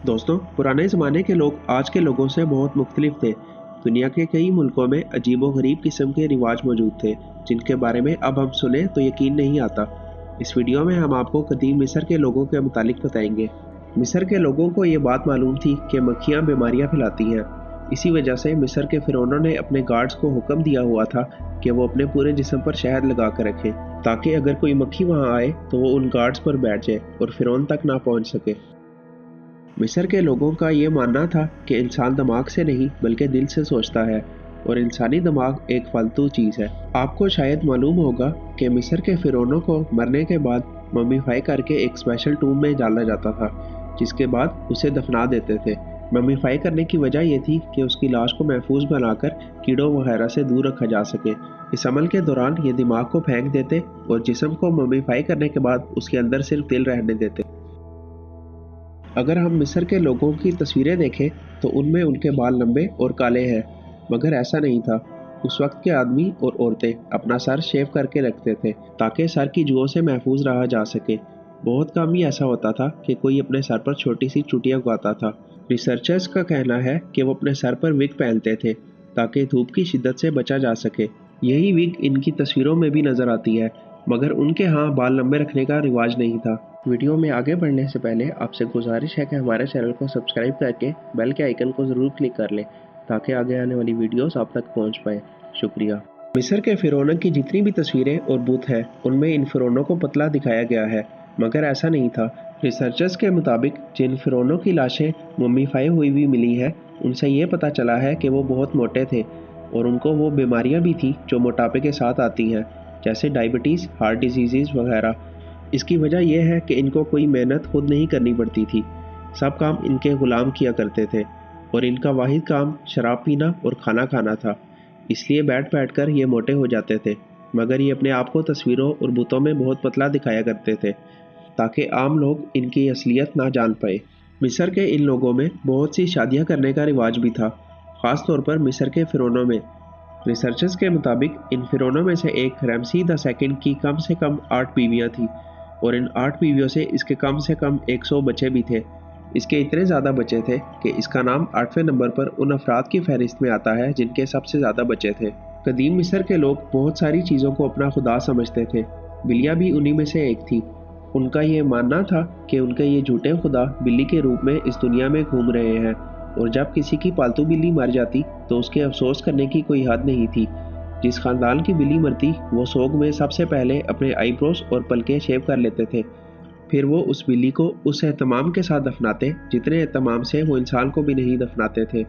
दोस्तों, पुराने ज़माने के लोग आज के लोगों से बहुत मुख्तलिफ थे। दुनिया के कई मुल्कों में अजीबो-गरीब किस्म के रिवाज मौजूद थे, जिनके बारे में अब हम सुने तो यकीन नहीं आता। इस वीडियो में हम आपको कदीम मिस्र के लोगों के मुतालिक बताएंगे। मिस्र के लोगों को ये बात मालूम थी कि मक्खियाँ बीमारियाँ फैलाती हैं। इसी वजह से मिस्र के फ़िरौनों ने अपने गार्ड्स को हुक्म दिया हुआ था कि वो अपने पूरे जिस्म पर शहद लगा कर रखें, ताकि अगर कोई मक्खी वहाँ आए तो वो उन गार्ड्स पर बैठ जाए और फ़िरौन तक ना पहुँच सके। मिस्र के लोगों का ये मानना था कि इंसान दिमाग से नहीं बल्कि दिल से सोचता है और इंसानी दिमाग एक फालतू चीज़ है। आपको शायद मालूम होगा कि मिस्र के फ़िरौनों को मरने के बाद मम्मीफाई करके एक स्पेशल टूम में डाला जाता था, जिसके बाद उसे दफना देते थे। मम्मीफाई करने की वजह यह थी कि उसकी लाश को महफूज बनाकर कीड़ों वगैरह से दूर रखा जा सके। इस अमल के दौरान ये दिमाग को फेंक देते और जिस्म को मम्मीफाई करने के बाद उसके अंदर सिर्फ दिल रहने देते। अगर हम मिस्र के लोगों की तस्वीरें देखें तो उनमें उनके बाल लंबे और काले हैं, मगर ऐसा नहीं था। उस वक्त के आदमी और औरतें अपना सर शेव करके रखते थे ताकि सर की जुओं से महफूज रहा जा सके। बहुत कम ही ऐसा होता था कि कोई अपने सर पर छोटी सी चुटिया उगाता था। रिसर्चर्स का कहना है कि वो अपने सर पर विग पहनते थे ताकि धूप की शिद्दत से बचा जा सके। यही विग इनकी तस्वीरों में भी नज़र आती है, मगर उनके यहाँ बाल लंबे रखने का रिवाज नहीं था। वीडियो में आगे बढ़ने से पहले आपसे गुजारिश है कि हमारे चैनल को सब्सक्राइब करके बेल के आइकन को ज़रूर क्लिक कर लें ताकि आगे आने वाली वीडियोस आप तक पहुंच पाए। शुक्रिया। मिस्र के फ़िरौनों की जितनी भी तस्वीरें और बुत हैं, उनमें इन फ़िरौनों को पतला दिखाया गया है, मगर ऐसा नहीं था। रिसर्चर्स के मुताबिक जिन फ़िरौनों की लाशें मम्मीफाई हुई भी मिली है, उनसे ये पता चला है कि वो बहुत मोटे थे और उनको वो बीमारियाँ भी थी जो मोटापे के साथ आती हैं, जैसे डायबिटीज़, हार्ट डिजीज़ वगैरह। इसकी वजह यह है कि इनको कोई मेहनत खुद नहीं करनी पड़ती थी, सब काम इनके ग़ुलाम किया करते थे और इनका वाहिद काम शराब पीना और खाना खाना था। इसलिए बैठ बैठ कर ये मोटे हो जाते थे, मगर ये अपने आप को तस्वीरों और बुतों में बहुत पतला दिखाया करते थे ताकि आम लोग इनकी असलियत ना जान पाए। मिस्र के इन लोगों में बहुत सी शादियाँ करने का रिवाज भी था, ख़ास तौर पर मिस्र के फ़िरौनों में। रिसर्चर्स के मुताबिक इन फ़िरौनों में से एक रमसी II की कम से कम 8 बीवियाँ थीं और इन 8 बीवियों से इसके कम से कम 100 बच्चे भी थे। इसके इतने ज़्यादा बच्चे थे कि इसका नाम 8वें नंबर पर उन अफराद की फहरिस्त में आता है जिनके सबसे ज़्यादा बच्चे थे। कदीम मिस्र के लोग बहुत सारी चीज़ों को अपना खुदा समझते थे, बिल्लियाँ भी उन्हीं में से एक थी। उनका ये मानना था कि उनके ये झूठे खुदा बिल्ली के रूप में इस दुनिया में घूम रहे हैं और जब किसी की पालतू बिल्ली मर जाती तो उसके अफसोस करने की कोई हद नहीं थी। जिस खानदान की बिल्ली मरती वो सोग में सबसे पहले अपने आईब्रोज और पलकें शेव कर लेते थे, फिर वो उस बिल्ली को उस एहतमाम के साथ दफनाते जितने एहतमाम से वो इंसान को भी नहीं दफनाते थे।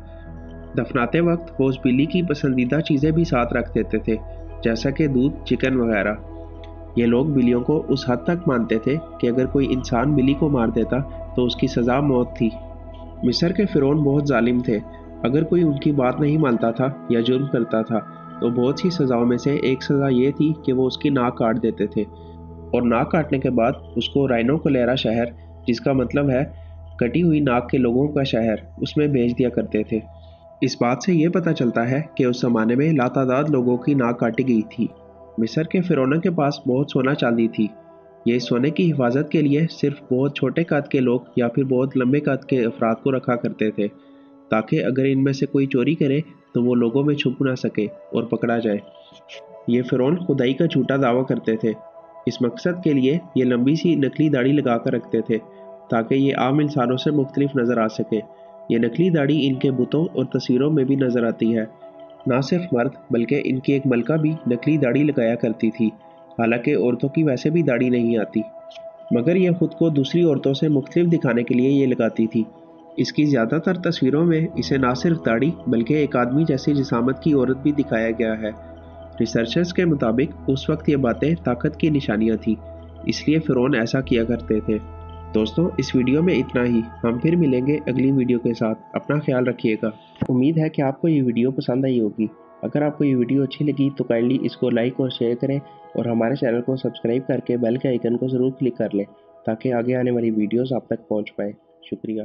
दफनाते वक्त वो उस बिल्ली की पसंदीदा चीज़ें भी साथ रख देते थे, जैसा कि दूध, चिकन वगैरह। ये लोग बिल्लियों को उस हद तक मानते थे कि अगर कोई इंसान बिल्ली को मार देता तो उसकी सज़ा मौत थी। मिस्र के फ़िरौन बहुत जालिम थे। अगर कोई उनकी बात नहीं मानता था या जुर्म करता था तो बहुत सी सज़ाओं में से एक सज़ा ये थी कि वो उसकी नाक काट देते थे और नाक काटने के बाद उसको राइनो कोलेरा शहर, जिसका मतलब है कटी हुई नाक के लोगों का शहर, उसमें भेज दिया करते थे। इस बात से ये पता चलता है कि उस ज़माने में लातादाद लोगों की नाक काटी गई थी। मिस्र के फ़िरौनों के पास बहुत सोना चांदी थी। ये सोने की हिफाजत के लिए सिर्फ बहुत छोटे कद के लोग या फिर बहुत लंबे कद के अफराद को रखा करते थे, ताकि अगर इनमें से कोई चोरी करे तो वो लोगों में छुप ना सके और पकड़ा जाए। ये फ़िरौन खुदाई का झूठा दावा करते थे। इस मकसद के लिए ये लंबी सी नकली दाढ़ी लगा कर रखते थे ताकि ये आम इंसानों से मुख्तलिफ नज़र आ सके। ये नकली दाढ़ी इनके बुतों और तस्वीरों में भी नज़र आती है। ना सिर्फ मर्द बल्कि इनकी एक मलका भी नकली दाढ़ी लगाया करती थी, हालांकि औरतों की वैसे भी दाढ़ी नहीं आती, मगर यह खुद को दूसरी औरतों से मुख्तलिफ दिखाने के लिए ये लगाती थी। इसकी ज़्यादातर तस्वीरों में इसे ना सिर्फ दाढ़ी बल्कि एक आदमी जैसी जिसामत की औरत भी दिखाया गया है। रिसर्चर्स के मुताबिक उस वक्त ये बातें ताकत की निशानियां थीं, इसलिए फ़िरौन ऐसा किया करते थे। दोस्तों, इस वीडियो में इतना ही। हम फिर मिलेंगे अगली वीडियो के साथ। अपना ख्याल रखिएगा। उम्मीद है कि आपको ये वीडियो पसंद आई होगी। अगर आपको ये वीडियो अच्छी लगी तो काइंडली इसको लाइक और शेयर करें और हमारे चैनल को सब्सक्राइब करके बेल के आइकन को ज़रूर क्लिक कर लें ताकि आगे आने वाली वीडियोज़ आप तक पहुँच पाए। शुक्रिया।